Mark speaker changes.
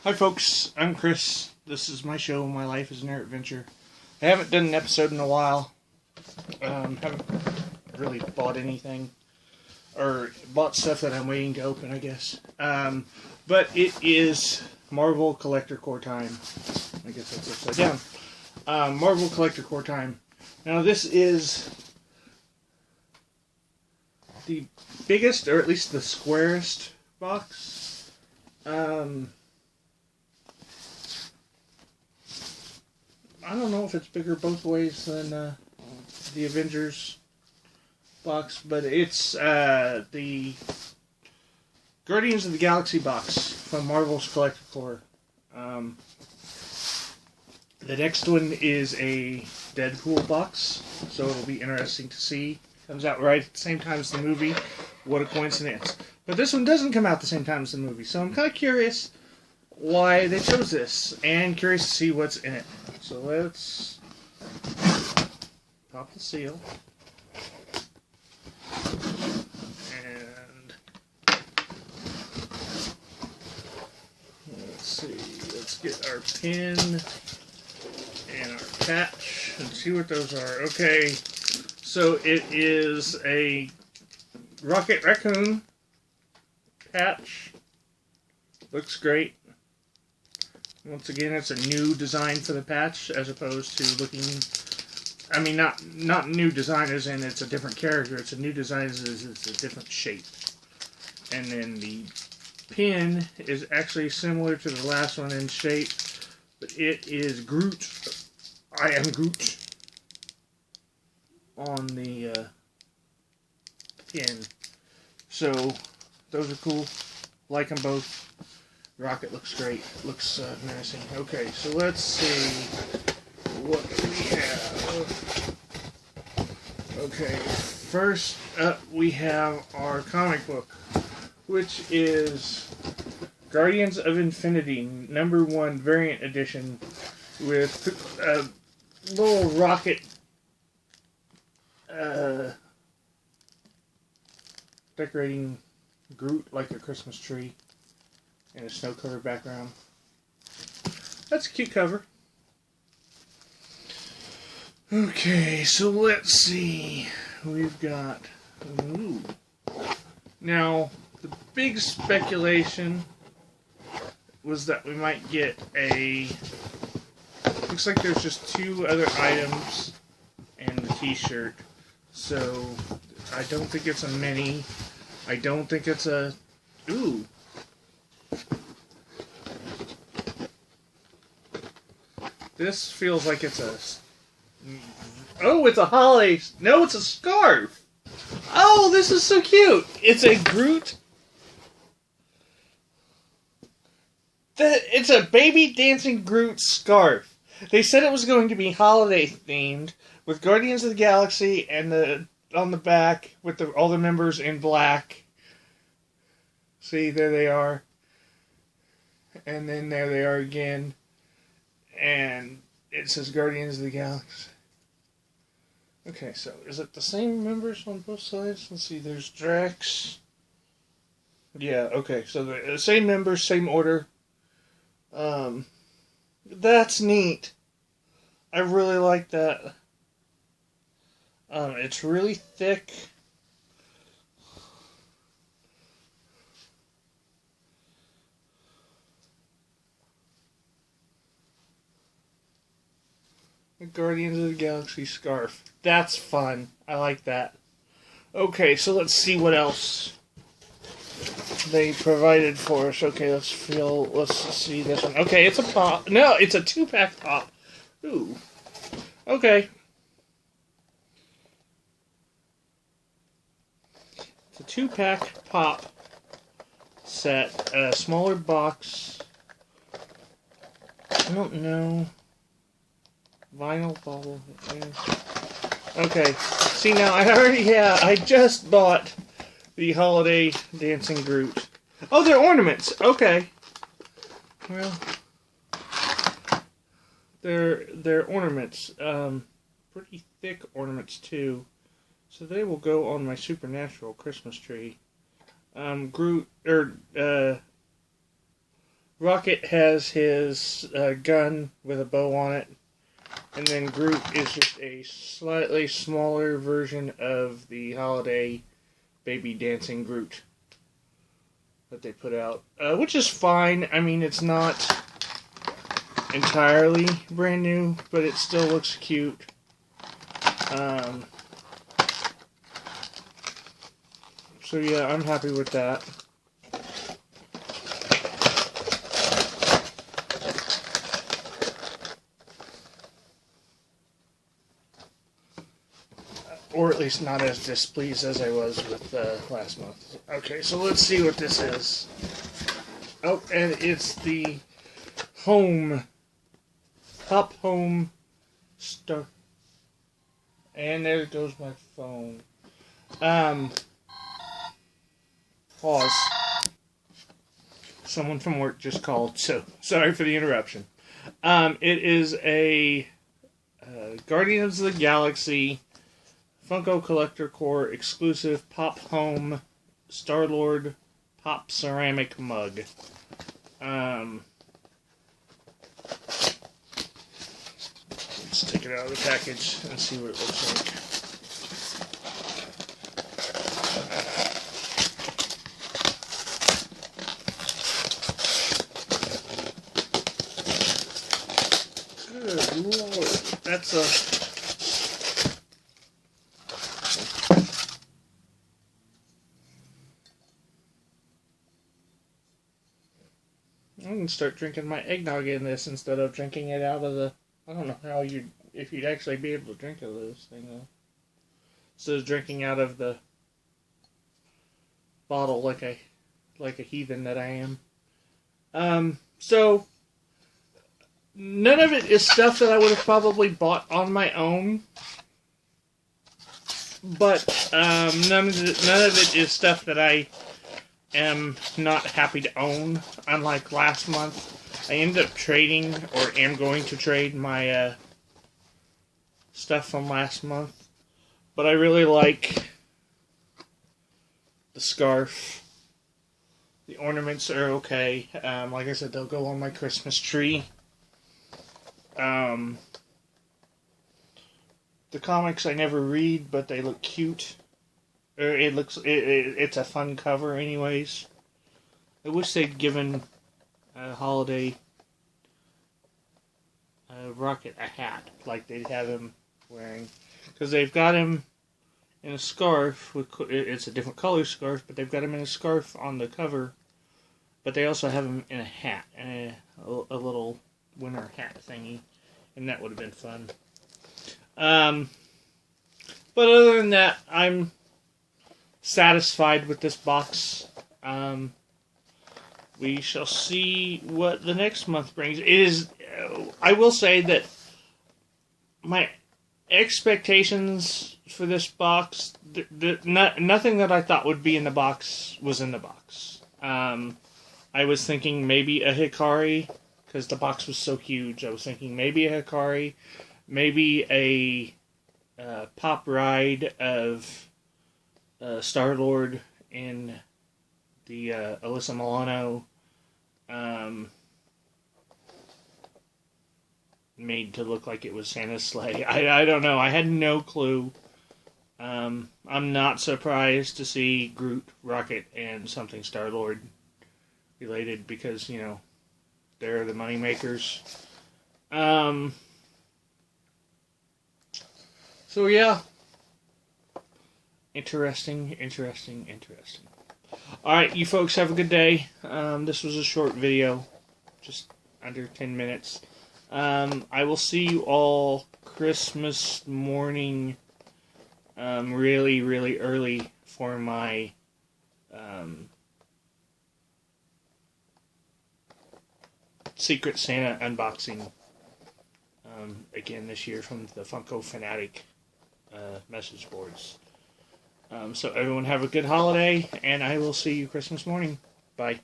Speaker 1: Hi folks, I'm Chris. This is my show, My Life is an Air Adventure. I haven't done an episode in a while. Haven't really bought anything. Or bought stuff that I'm waiting to open, I guess. But it is Marvel Collector Core time. I guess that's upside down. Marvel Collector Core time. Now this is the biggest, or at least the squarest box. I don't know if it's bigger both ways than the Avengers box, but it's the Guardians of the Galaxy box from Marvel's Collector Core. The next one is a Deadpool box, so it'll be interesting to see. Comes out right at the same time as the movie. What a coincidence. But this one doesn't come out at the same time as the movie, so I'm kind of curious why they chose this, and curious to see what's in it. So let's pop the seal. And let's see, let's get our pin and our patch and see what those are. Okay, so it is a Rocket Raccoon patch. Looks great. Once again, it's a new design for the patch, as opposed to looking... I mean, not new design as in it's a different character. It's a new design as in it's a different shape. And then the pin is actually similar to the last one in shape, but it is Groot. I am Groot on the pin. So, those are cool. Like them both. Rocket looks great. Looks menacing. Okay, so let's see what we have. Okay, first up we have our comic book, which is Guardians of Infinity #1 variant edition with a little rocket decorating Groot like a Christmas tree. In a snow-covered background. That's a cute cover. Okay, so let's see. We've got... Ooh. Now, the big speculation was that we might get a... Looks like there's just 2 other items and the t-shirt. So, I don't think it's a mini. I don't think it's a... Ooh. This feels like it's a... Oh, it's a holiday... No, it's a scarf! Oh, this is so cute! It's a Groot... It's a baby dancing Groot scarf. They said it was going to be holiday themed, with Guardians of the Galaxy and on the back, with all the members in black. See, there they are. And then there they are again. And it says Guardians of the Galaxy. Okay, so is it the same members on both sides? Let's see, there's Drax. Yeah, okay, so the same members, same order. That's neat. I really like that. It's really thick. The Guardians of the Galaxy scarf. That's fun. I like that. Okay, so let's see what else they provided for us. Okay, let's see this one. Okay, it's a pop. No, it's a 2-pack pop. Ooh. Okay. It's a 2-pack pop set. A smaller box. I don't know. Vinyl bubble. Okay. See now, I just bought the holiday dancing Groot. Oh, they're ornaments. Okay. Well, they're ornaments. Pretty thick ornaments too. So they will go on my Supernatural Christmas tree. Groot Rocket has his gun with a bow on it, and then Groot is just a slightly smaller version of the holiday baby dancing Groot that they put out, which is fine. I mean, it's not entirely brand new, but it still looks cute. So yeah, I'm happy with that. Or at least not as displeased as I was with last month. Okay, so let's see what this is. Oh, and it's the Pop Home Star. And there goes my phone. Pause. Someone from work just called, so sorry for the interruption. It is a Guardians of the Galaxy Funko Collector Core exclusive Pop Home Star-Lord Pop Ceramic Mug. Let's take it out of the package and see what it looks like. Good Lord, that's a... I can start drinking my eggnog in this instead of drinking it out of the... I don't know how if you'd actually be able to drink out of this thing, though. Instead of drinking out of the bottle like a heathen that I am. So, none of it is stuff that I would have probably bought on my own. But, none of it is stuff that I am not happy to own. Unlike last month, I ended up trading, or am going to trade my stuff from last month. But I really like the scarf. The ornaments are okay. Like I said, they'll go on my Christmas tree. The comics I never read, but they look cute. It's a fun cover anyways. I wish they'd given Holiday Rocket a hat like they'd have him wearing, because they've got him in a scarf. It's a different color scarf, but they've got him in a scarf on the cover. But they also have him in a hat, and a little winter hat thingy, and that would have been fun. But other than that, I'm satisfied with this box. We shall see what the next month brings. It is, I will say that my expectations for this box, nothing that I thought would be in the box was in the box. I was thinking maybe a Hikari, because the box was so huge. I was thinking maybe a Hikari, maybe a pop ride of Star-Lord in the Alyssa Milano made to look like it was Santa's sleigh. I don't know. I had no clue. I'm not surprised to see Groot, Rocket, and something Star-Lord related, because, you know, they're the money makers. So yeah. Interesting. Alright, you folks have a good day. This was a short video. Just under 10 minutes. I will see you all Christmas morning, really, really early for my, Secret Santa unboxing, again this year from the Funko Fanatic, message boards. So everyone have a good holiday, and I will see you Christmas morning. Bye.